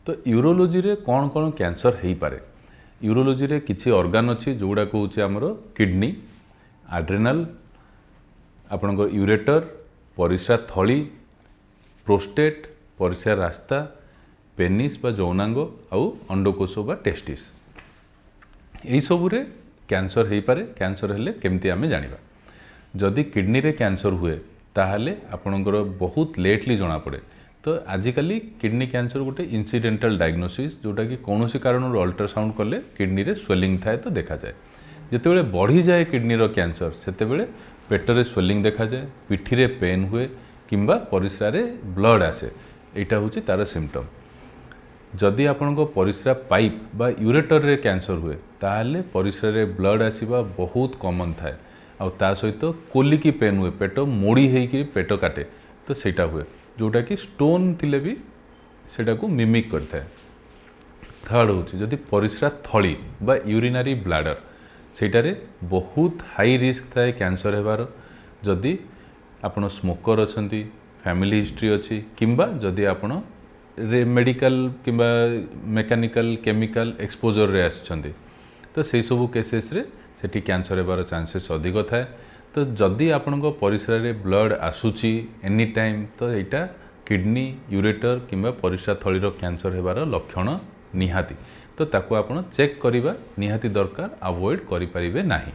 तो यूरोलोजी रे कौन कौन कैंसर हो पारे यूरोलोजी रे किसी ऑर्गन अच्छी जोड़ा हूँ आमर किडनी आड्रेनाल आपणकर यूरेटर परिस्रा थली प्रोस्टेट परिस्रा रास्ता पेनिस बा यौनांग आउ अंडकोश बा टेस्टिस यही सबुरे कैंसर हो पारे कैंसर हेले केमती आमे जानिबा जदि किडनी रे कैंसर हुए ताहले आपणकर बहुत लेटली जना पड़े तो आजिकल किडनी कैंसर गोटे इनसीडेंटल डायग्नोसिस जोटा कि कौन कारण अल्ट्रासाउंड कले किडनी रे स्वेलिंग थाए तो देखा जाए जितेबाला बढ़ी जाए किडनी रो कैंसर सेतेबेले पेटरे स्वेलिंग देखा जाए पिठी रे पेन हुए किंबा परिस्रा रे ब्लड आसे एटा होची तार सिम्पटम जदि आपनको परिस्रा पाइप बा यूरेटर रे कैंसर हुए ताहले परिस्रा रे ब्लड आसीबा बहुत कॉमन थाए आ ता सहित कोलिकी पेन हुए पेट मोड़ी होइकी पेट काटे तो सेटा हुए जोटा कि स्टोन थिले भी सेटा को मिमिक करता है थर्ड होची जदि परिस्रा थली बा यूरिनरी ब्लाडर सेटारे बहुत हाई रिस्क थाए कैंसर हेबार जदि आपण स्मोकर अछंती फैमिली हिस्ट्री अच्छी किंबा जदि आपण मेडिकल किंबा मेकानिकल केमिकल एक्सपोजर रे आछंती तो से सब केसेस रे सेठी कैंसर हेबार चांसेस अधिक थाए तो जदि आपणको परिस्रा रे ब्लड आसुची एनी टाइम तो एटा किडनी यूरेटर किंबा परिस्रा थलीर कैंसर हेबार लक्षण निहाती तो ताकू आपण चेक करिबा निहाती दरकार अवॉइड करि परिबे नाही।